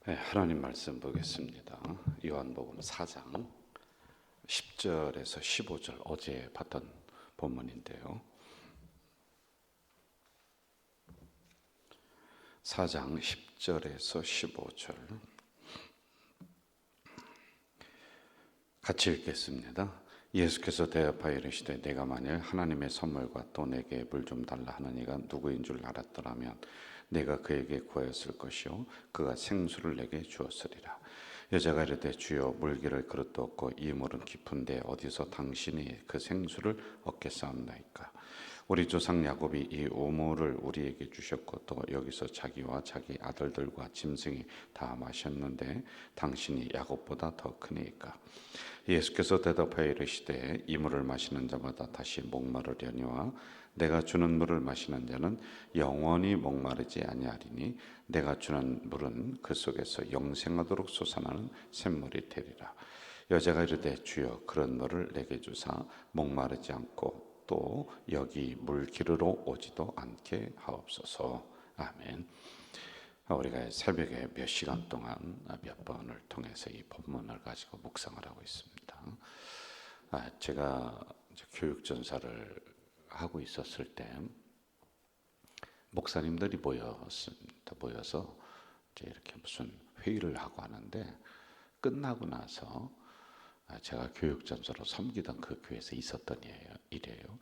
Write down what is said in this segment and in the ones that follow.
네, 하나님 말씀 보겠습니다. 요한복음 4장 10절에서 15절 어제 봤던 본문인데요. 4장 10절에서 15절 같이 읽겠습니다. 예수께서 대답하여 이르시되 내가 만일 하나님의 선물과 또 내게 물 좀 달라 하는 이가 누구인 줄 알았더라면 내가 그에게 구하였을 것이요 그가 생수를 내게 주었으리라. 여자가 이르되 주여 물기를 그릇도 없고 이 물은 깊은데 어디서 당신이 그 생수를 얻겠사옵나이까. 우리 조상 야곱이 이 우물을 우리에게 주셨고 또 여기서 자기와 자기 아들들과 짐승이 다 마셨는데 당신이 야곱보다 더 크니까. 예수께서 대답하여 이르시되 이 물을 마시는 자마다 다시 목마르려니와 내가 주는 물을 마시는 자는 영원히 목마르지 아니하리니 내가 주는 물은 그 속에서 영생하도록 솟아나는 샘물이 되리라. 여자가 이르되 주여 그런 물을 내게 주사 목마르지 않고 또 여기 물 기르러 오지도 않게 하옵소서. 아멘. 우리가 새벽에 몇 시간 동안 몇 번을 통해서 이 본문을 가지고 묵상을 하고 있습니다. 제가 교육전사를 하고 있었을 때 목사님들이 모여서 이제 이렇게 무슨 회의를 하고 하는데 끝나고 나서 제가 교육전사로 섬기던 그 교회에서 있었던 일이에요.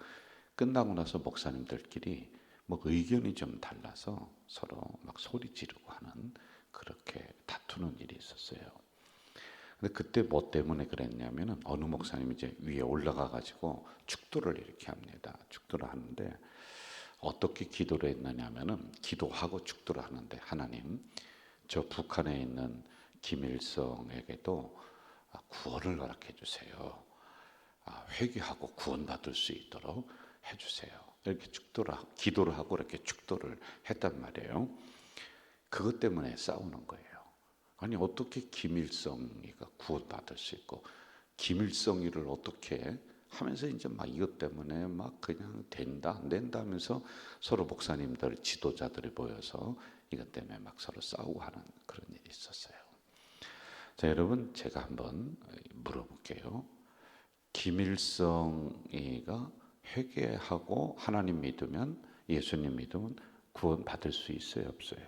끝나고 나서 목사님들끼리 뭐 의견이 좀 달라서 서로 막 소리 지르고 하는 그렇게 다투는 일이 있었어요. 근데 그때 뭐 때문에 그랬냐면은 어느 목사님이 이제 위에 올라가 가지고 축도를 이렇게 합니다. 축도를 하는데 어떻게 기도를 했느냐면은 기도하고 축도를 하는데 하나님 저 북한에 있는 김일성에게도 구원을 허락해 주세요. 회개하고 구원받을 수 있도록 해주세요. 이렇게 기도를 하고 이렇게 축도를 했단 말이에요. 그것 때문에 싸우는 거예요. 아니 어떻게 김일성이가 구원받을 수 있고 김일성이를 어떻게 하면서 이제 막 이것 때문에 막 그냥 된다 안 된다 하면서 서로 목사님들 지도자들이 모여서 이것 때문에 막 서로 싸우고 하는 그런 일이 있었어요. 자, 여러분 제가 한번 물어볼게요. 김일성이가 회개하고 하나님 믿으면 예수님 믿으면 구원 받을 수 있어요 없어요?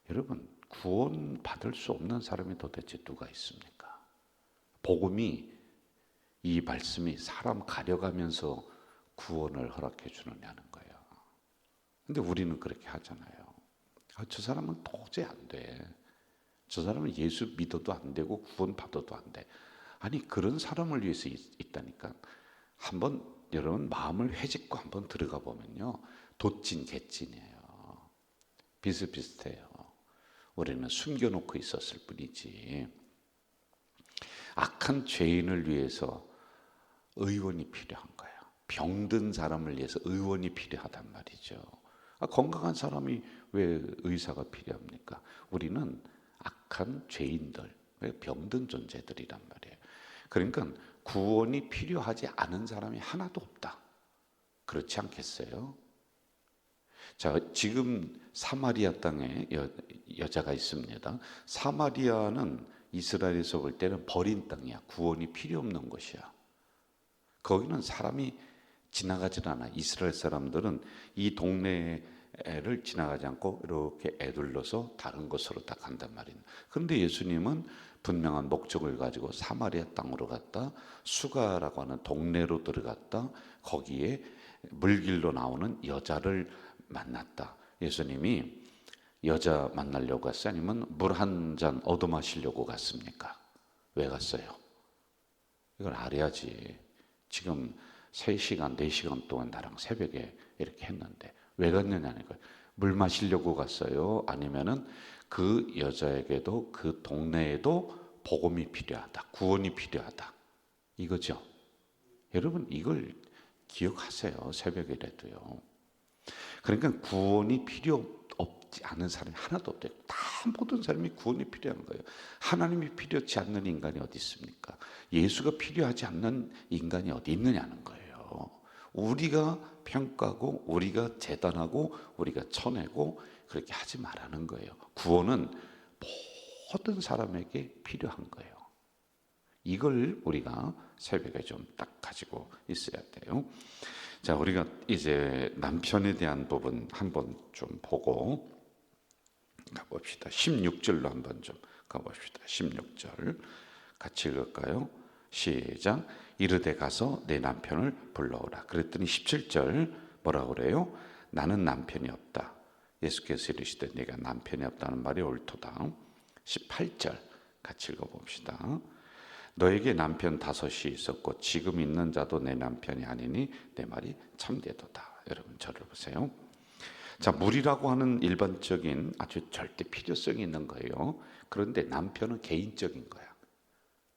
여러분 구원 받을 수 없는 사람이 도대체 누가 있습니까? 복음이 이 말씀이 사람 가려가면서 구원을 허락해 주느냐는 거예요. 근데 우리는 그렇게 하잖아요. 저 사람은 도저히 안 돼. 저 사람은 예수 믿어도 안 되고 구원 받아도 안 돼. 아니 그런 사람을 위해서 있다니까. 한번 여러분 마음을 회집고 한번 들어가 보면요 돛진 개찐이에요. 비슷비슷해요. 우리는 숨겨놓고 있었을 뿐이지. 악한 죄인을 위해서 의원이 필요한 거예요. 병든 사람을 위해서 의원이 필요하단 말이죠. 건강한 사람이 왜 의사가 필요합니까? 우리는 악한 죄인들, 병든 존재들이란 말이에요. 그러니까 구원이 필요하지 않은 사람이 하나도 없다. 그렇지 않겠어요? 자, 지금 사마리아 땅에 여자가 있습니다. 사마리아는 이스라엘에서 볼 때는 버린 땅이야. 구원이 필요 없는 곳이야. 거기는 사람이 지나가질 않아. 이스라엘 사람들은 이 동네를 지나가지 않고 이렇게 애둘러서 다른 곳으로 다 간단 말이에요. 그런데 예수님은 분명한 목적을 가지고 사마리아 땅으로 갔다 수가라고 하는 동네로 들어갔다 거기에 물길로 나오는 여자를 만났다. 예수님이 여자 만나려고 갔어요? 아니면 물 한 잔 얻어 마시려고 갔습니까? 왜 갔어요? 이걸 알아야지. 지금 3시간, 4시간 동안 나랑 새벽에 이렇게 했는데 왜 갔느냐는 거예요. 물 마시려고 갔어요? 아니면은 그 여자에게도 그 동네에도 복음이 필요하다. 구원이 필요하다. 이거죠. 여러분 이걸 기억하세요. 새벽이라도요. 그러니까 구원이 필요 없지 않은 사람이 하나도 없대요. 다 모든 사람이 구원이 필요한 거예요. 하나님이 필요치 않는 인간이 어디 있습니까? 예수가 필요하지 않는 인간이 어디 있느냐는 거예요. 우리가 평가하고 우리가 재단하고 우리가 쳐내고 그렇게 하지 말라는 거예요. 구원은 모든 사람에게 필요한 거예요. 이걸 우리가 새벽에 좀 딱 가지고 있어야 돼요. 자, 우리가 이제 남편에 대한 부분 한번 좀 보고 가봅시다. 16절로 한번 좀 가봅시다. 16절 같이 읽을까요? 시작. 이르되 가서 내 남편을 불러오라. 그랬더니 17절 뭐라 그래요? 나는 남편이 없다. 예수께서 이르시되 네가 남편이 없다는 말이 옳도다. 18절 같이 읽어봅시다. 너에게 남편 5이 있었고 지금 있는 자도 내 남편이 아니니 내 말이 참되도다. 여러분 저를 보세요. 자, 물이라고 하는 일반적인 아주 절대 필요성이 있는 거예요. 그런데 남편은 개인적인 거야.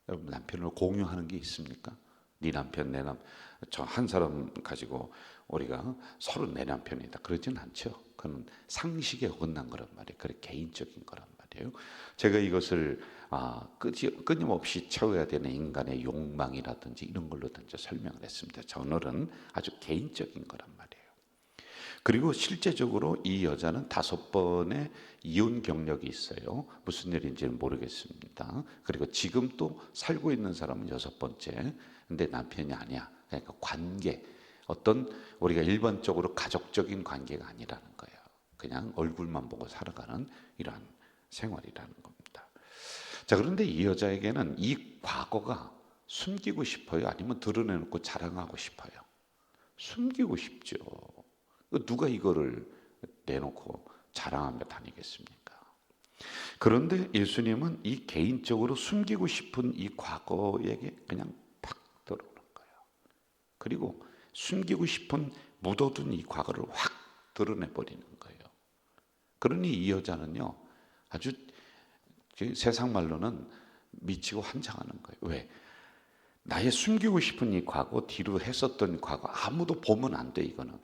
여러분 남편을 공유하는 게 있습니까? 네 남편 내 남, 저 한 사람 가지고 우리가 서로 내 남편이다 그러진 않죠. 그건 상식에 어긋난 거란 말이에요. 그게 개인적인 거란 말이에요. 제가 이것을 끊임없이 채워야 되는 인간의 욕망이라든지 이런 걸로든지 설명을 했습니다. 저 오늘은 아주 개인적인 거란 말이에요. 그리고 실제적으로 이 여자는 5번의 이혼 경력이 있어요. 무슨 일인지는 모르겠습니다. 그리고 지금 또 살고 있는 사람은 6번째. 근데 남편이 아니야. 그러니까 관계, 어떤 우리가 일반적으로 가족적인 관계가 아니라는 거예요. 그냥 얼굴만 보고 살아가는 이러한 생활이라는 겁니다. 자, 그런데 이 여자에게는 이 과거가 숨기고 싶어요? 아니면 드러내놓고 자랑하고 싶어요? 숨기고 싶죠. 누가 이거를 내놓고 자랑하며 다니겠습니까? 그런데 예수님은 이 개인적으로 숨기고 싶은 이 과거에게 그냥 팍 들어오는 거예요. 그리고 숨기고 싶은 묻어둔 이 과거를 확 드러내버리는 거예요. 그러니 이 여자는요, 아주 세상 말로는 미치고 환장하는 거예요. 왜? 나의 숨기고 싶은 이 과거, 뒤로 했었던 과거 아무도 보면 안 돼. 이거는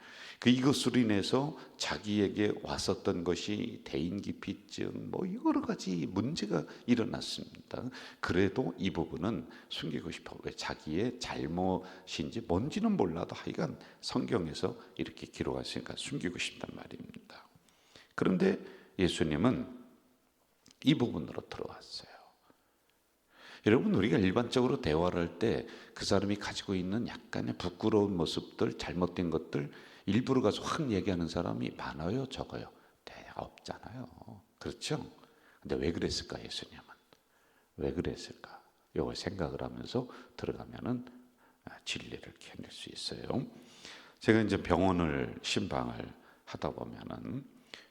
이것으로 인해서 자기에게 왔었던 것이 대인기피증 뭐 여러 가지 문제가 일어났습니다. 그래도 이 부분은 숨기고 싶어. 왜? 자기의 잘못인지 뭔지는 몰라도 하여간 성경에서 이렇게 기록했으니까 숨기고 싶단 말입니다. 그런데 예수님은 이 부분으로 들어왔어요. 여러분, 우리가 일반적으로 대화를 할 때 그 사람이 가지고 있는 약간의 부끄러운 모습들, 잘못된 것들 일부러 가서 확 얘기하는 사람이 많아요, 적어요? 없잖아요. 그렇죠? 근데 왜 그랬을까, 예수님은? 왜 그랬을까? 이걸 생각을 하면서 들어가면은 진리를 캐낼 수 있어요. 제가 이제 병원을 신방을 하다 보면은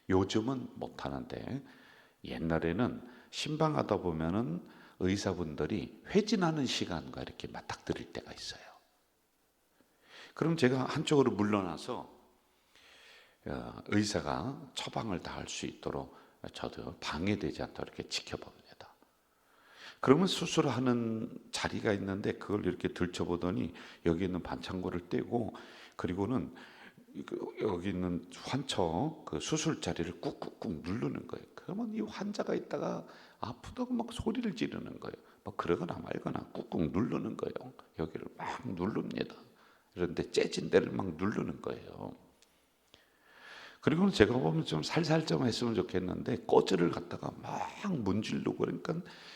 요즘은 못 하는데 옛날에는 신방하다 보면은 의사분들이 회진하는 시간과 이렇게 맞닥뜨릴 때가 있어요. 그럼 제가 한쪽으로 물러나서 의사가 처방을 다 할 수 있도록 저도 방해되지 않도록 이렇게 지켜봅니다. 그러면 수술하는 자리가 있는데 그걸 이렇게 들춰보더니 여기 있는 반창고를 떼고 그리고는 여기 있는 환처 그 수술 자리를 꾹꾹꾹 누르는 거예요. 그러면 이 환자가 있다가 아프다고 막 소리를 지르는 거예요. 뭐 그러거나 말거나 꾹꾹 누르는 거예요. 여기를 막 누릅니다. 그런데 째진 데를 막 누르는 거예요. 그리고는 제가 보면 좀 살살 좀 했으면 좋겠는데 꺼즈를 갖다가 막 문지르고 그러니까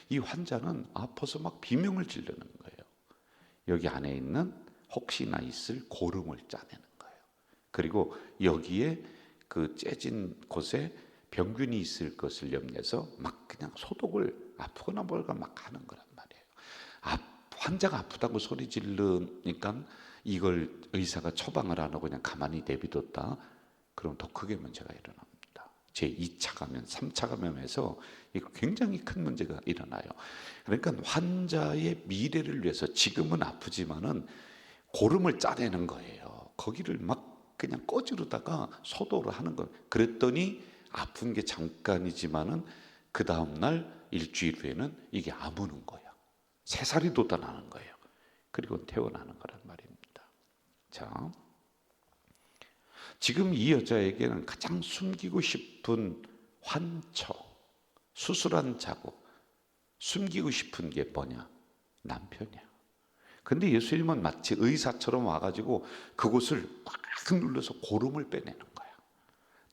이 환자는 아파서 막 비명을 지르는 거예요. 여기 안에 있는 혹시나 있을 고름을 짜내는 거예요. 그리고 여기에 그 째진 곳에 병균이 있을 것을 염려해서 막 그냥 소독을 아프거나 뭘까 막 하는 거란 말이에요. 환자가 아프다고 소리 지르니까 이걸 의사가 처방을 안 하고 그냥 가만히 내비뒀다. 그럼 더 크게 문제가 일어납니다. 제 2차 감염, 3차 감염에서 이거 굉장히 큰 문제가 일어나요. 그러니까 환자의 미래를 위해서 지금은 아프지만은 고름을 짜내는 거예요. 거기를 막 그냥 꺼지르다가 소독을 하는 거예요. 그랬더니 아픈 게 잠깐이지만은 그 다음날 일주일 후에는 이게 아무는 거예요. 새살이 돋아나는 거예요. 그리고 태어나는 거란 말입니다. 자, 지금 이 여자에게는 가장 숨기고 싶은 환처, 수술한 자국, 숨기고 싶은 게 뭐냐? 남편이야. 근데 예수님은 마치 의사처럼 와가지고 그곳을 꽉 눌러서 고름을 빼내는 거야.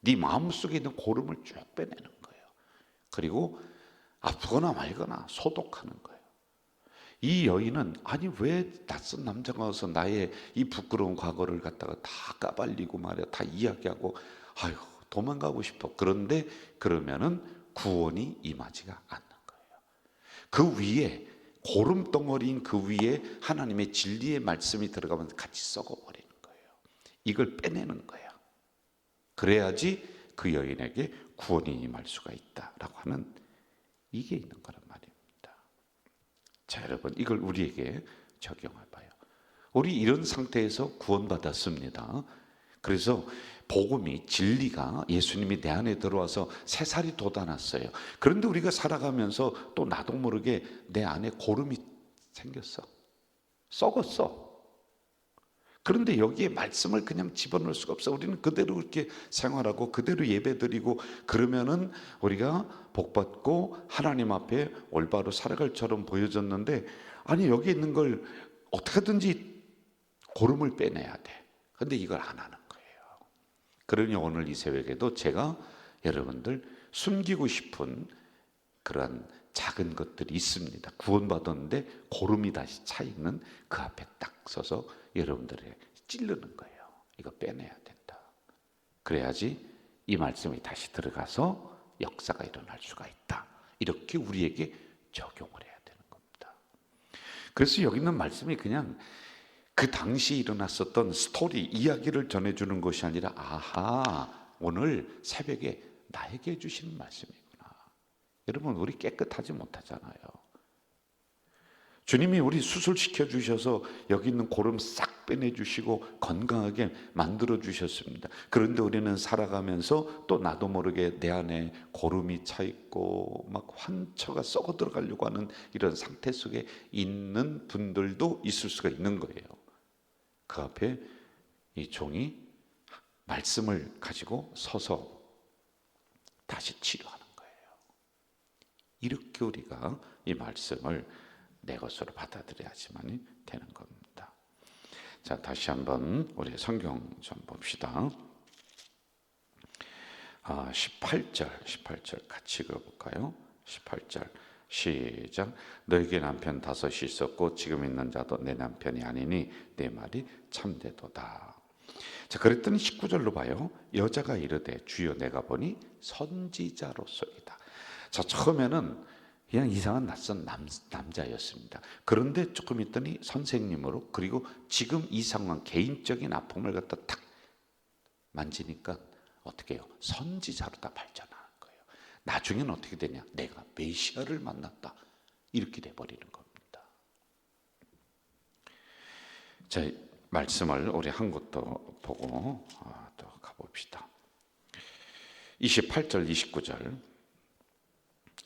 네 마음속에 있는 고름을 쭉 빼내는 거예요. 그리고 아프거나 말거나 소독하는 거예요. 이 여인은 아니 왜 낯선 남자가 와서 나의 이 부끄러운 과거를 갖다가 다 까발리고 말이야, 다 이야기하고, 아유 도망가고 싶어. 그런데 그러면은 구원이 임하지가 않는 거예요. 그 위에 고름덩어리인 그 위에 하나님의 진리의 말씀이 들어가면 같이 썩어버리는 거예요. 이걸 빼내는 거예요. 그래야지 그 여인에게 구원이 임할 수가 있다라고 하는, 이게 있는 거란 말입니다. 자, 여러분, 이걸 우리에게 적용해 봐요. 우리 이런 상태에서 구원받았습니다. 그래서 복음이, 진리가, 예수님이 내 안에 들어와서 새살이 돋아났어요. 그런데 우리가 살아가면서 또 나도 모르게 내 안에 고름이 생겼어. 썩었어. 그런데 여기에 말씀을 그냥 집어넣을 수가 없어. 우리는 그대로 이렇게 생활하고 그대로 예배드리고 그러면은 우리가 복받고 하나님 앞에 올바로 살아갈처럼 보여졌는데, 아니 여기 있는 걸 어떻게든지 고름을 빼내야 돼. 근데 이걸 안 하는 거예요. 그러니 오늘 이 새벽에도 제가 여러분들 숨기고 싶은 그러한 작은 것들이 있습니다. 구원받았는데 고름이 다시 차 있는 그 앞에 딱 서서 여러분들에게 찌르는 거예요. 이거 빼내야 된다. 그래야지 이 말씀이 다시 들어가서 역사가 일어날 수가 있다. 이렇게 우리에게 적용을 해야 되는 겁니다. 그래서 여기 있는 말씀이 그냥 그 당시 일어났었던 스토리, 이야기를 전해주는 것이 아니라, 아하, 오늘 새벽에 나에게 해주시는 말씀이구나. 여러분, 우리 깨끗하지 못하잖아요. 주님이 우리 수술시켜 주셔서 여기 있는 고름 싹 빼내주시고 건강하게 만들어 주셨습니다. 그런데 우리는 살아가면서 또 나도 모르게 내 안에 고름이 차 있고 막 환처가 썩어 들어가려고 하는 이런 상태 속에 있는 분들도 있을 수가 있는 거예요. 그 앞에 이 종이 말씀을 가지고 서서 다시 치료하는 거예요. 이렇게 우리가 이 말씀을 내 것으로 받아들여야지만 되는 겁니다. 자, 다시 한번 우리 성경 좀 봅시다. 18절 같이 읽어볼까요? 18절 시작. 너에게 남편 5이 있었고 지금 있는 자도 내 남편이 아니니 내 말이 참되도다. 자, 그랬더니 19절로 봐요. 여자가 이르되 주여 내가 보니 선지자로소이다. 자, 처음에는 그냥 이상한 낯선 남자였습니다. 그런데 조금 있더니 선생님으로, 그리고 지금 이 상황, 개인적인 아픔을 갖다 탁 만지니까 어떻게 해요? 선지자로 다 발전하는 거예요. 나중에는 어떻게 되냐? 내가 메시아를 만났다. 이렇게 돼버리는 겁니다. 자, 말씀을 우리 한 곳도 보고 또 가봅시다. 28절 29절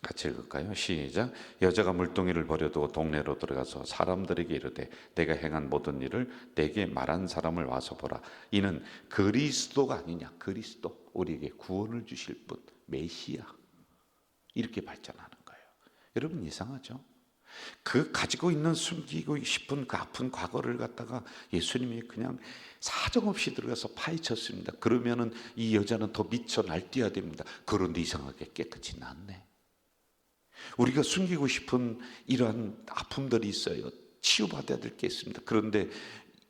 같이 읽을까요? 시작. 여자가 물동이를 버려두고 동네로 들어가서 사람들에게 이르되 내가 행한 모든 일을 내게 말한 사람을 와서 보라. 이는 그리스도가 아니냐. 그리스도, 우리에게 구원을 주실 분, 메시아. 이렇게 발전하는 거예요. 여러분, 이상하죠? 그 가지고 있는 숨기고 싶은 그 아픈 과거를 갖다가 예수님이 그냥 사정없이 들어가서 파헤쳤습니다. 그러면은 이 여자는 더 미쳐 날뛰어야 됩니다. 그런데 이상하게 깨끗이 낫네. 우리가 숨기고 싶은 이러한 아픔들이 있어요. 치유받아야 될 게 있습니다. 그런데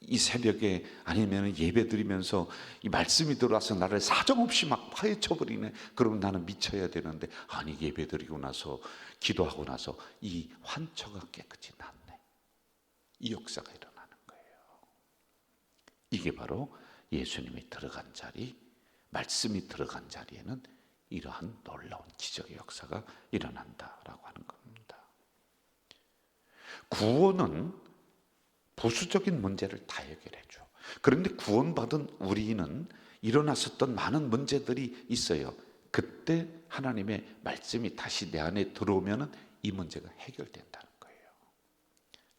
이 새벽에 아니면 예배 드리면서 이 말씀이 들어와서 나를 사정없이 막 파헤쳐버리네. 그러면 나는 미쳐야 되는데, 아니 예배 드리고 나서 기도하고 나서 이 환처가 깨끗이 낫네. 이 역사가 일어나는 거예요. 이게 바로 예수님이 들어간 자리, 말씀이 들어간 자리에는 이러한 놀라운 기적의 역사가 일어난다라고 하는 겁니다. 구원은 부수적인 문제를 다 해결해 줘. 그런데 구원받은 우리는 일어났었던 많은 문제들이 있어요. 그때 하나님의 말씀이 다시 내 안에 들어오면 이 문제가 해결된다는 거예요.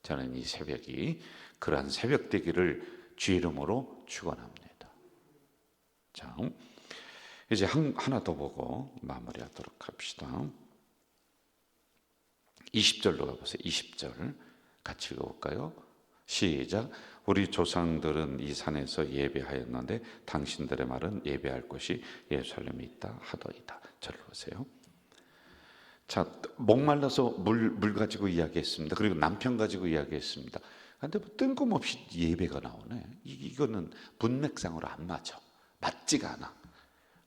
저는 이 새벽이 그러한 새벽 되기를 주의 이름으로 축원합니다. 자, 이제 하나 더 보고 마무리하도록 합시다. 20절로 가보세요. 20절 같이 읽어볼까요? 시작. 우리 조상들은 이 산에서 예배하였는데 당신들의 말은 예배할 곳이 예루살렘에 있다 하더이다. 저를 보세요. 자, 목말라서 물 가지고 이야기했습니다. 그리고 남편 가지고 이야기했습니다. 근데 뭐 뜬금없이 예배가 나오네. 이거는 문맥상으로 안 맞아. 맞지가 않아.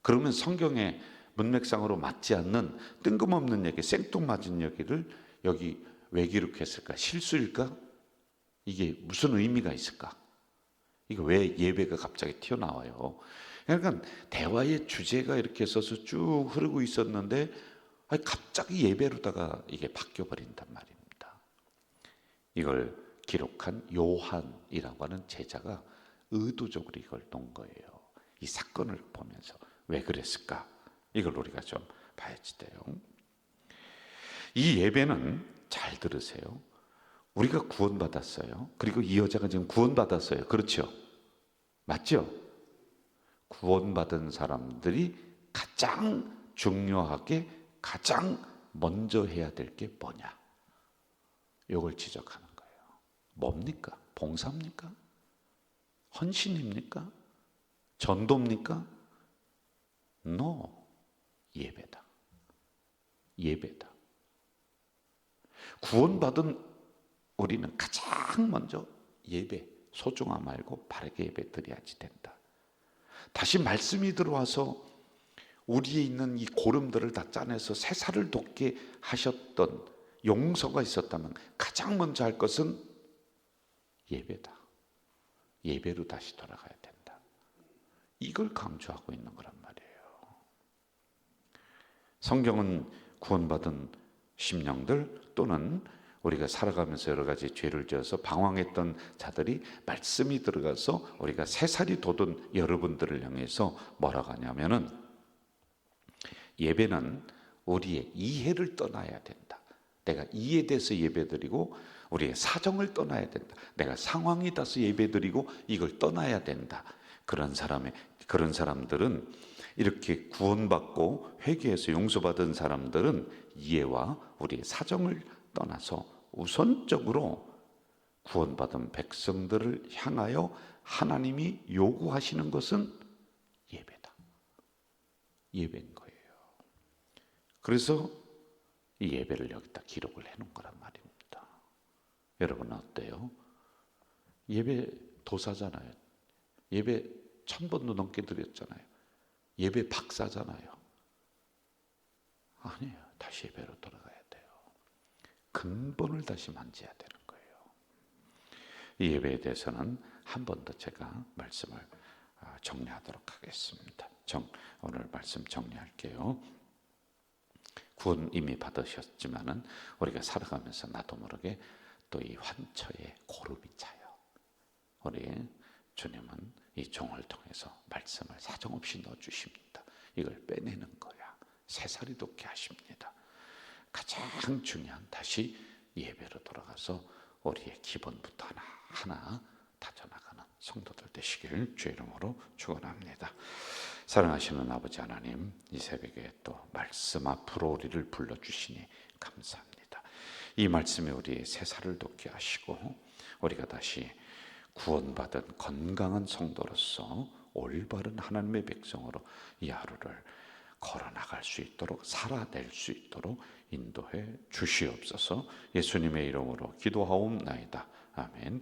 그러면 성경에 문맥상으로 맞지 않는 뜬금없는 얘기, 생뚱맞은 얘기를 여기 왜 기록했을까? 실수일까? 이게 무슨 의미가 있을까? 이거 왜 예배가 갑자기 튀어나와요? 그러니까 대화의 주제가 이렇게 써서 쭉 흐르고 있었는데 갑자기 예배로다가 이게 바뀌어 버린단 말입니다. 이걸 기록한 요한이라고 하는 제자가 의도적으로 이걸 놓은 거예요. 이 사건을 보면서 왜 그랬을까? 이걸 우리가 좀 봐야지 돼요. 이 예배는 잘 들으세요. 우리가 구원받았어요. 그리고 이 여자가 지금 구원받았어요. 그렇죠? 맞죠? 구원받은 사람들이 가장 중요하게 가장 먼저 해야 될 게 뭐냐? 이걸 지적하는 거예요. 뭡니까? 봉사입니까? 헌신입니까? 전도입니까? No. 예배다. 예배다. 구원받은 우리는 가장 먼저 예배, 소중함 알고 바르게 예배 드려야지 된다. 다시 말씀이 들어와서 우리에 있는 이 고름들을 다 짜내서 새살을 돋게 하셨던 용서가 있었다면 가장 먼저 할 것은 예배다. 예배로 다시 돌아가야 된다. 이걸 강조하고 있는 거란 말이에요. 성경은 구원받은 심령들 또는 우리가 살아가면서 여러 가지 죄를 지어서 방황했던 자들이 말씀이 들어가서 우리가 새살이 돋은 여러분들을 향해서 뭐라고 하냐면은 예배는 우리의 이해를 떠나야 된다. 내가 이해돼서 예배드리고 우리의 사정을 떠나야 된다. 내가 상황이 돼서 예배드리고 이걸 떠나야 된다. 그런 사람들은 이렇게 구원받고 회개해서 용서받은 사람들은 이해와 우리의 사정을 떠나서 우선적으로 구원받은 백성들을 향하여 하나님이 요구하시는 것은 예배다. 예배인 거예요. 그래서 이 예배를 여기다 기록을 해놓은 거란 말입니다. 여러분은 어때요? 예배 도사잖아요. 예배 1000번도 넘게 드렸잖아요. 예배 박사잖아요. 아니에요. 다시 예배로 돌아가야 돼요. 근본을 다시 만져야 되는 거예요. 이 예배에 대해서는 한 번 더 제가 말씀을 정리하도록 하겠습니다. 오늘 말씀 정리할게요. 구원 이미 받으셨지만은 우리가 살아가면서 나도 모르게 또 이 환처에 고름이 차요. 우리 주님은 이 종을 통해서 말씀을 사정없이 넣어주십니다. 이걸 빼내는 거야. 새살이 돋게 하십니다. 가장 중요한 다시 예배로 돌아가서 우리의 기본부터 하나하나 다져나가는 성도들 되시길 주의 이름으로 축원합니다. 사랑하시는 아버지 하나님, 이 새벽에 또 말씀 앞으로 우리를 불러주시니 감사합니다. 이 말씀에 우리의 새살을 돋게 하시고 우리가 다시 구원받은 건강한 성도로서 올바른 하나님의 백성으로 이 하루를 걸어나갈 수 있도록 살아낼 수 있도록 인도해 주시옵소서. 예수님의 이름으로 기도하옵나이다. 아멘.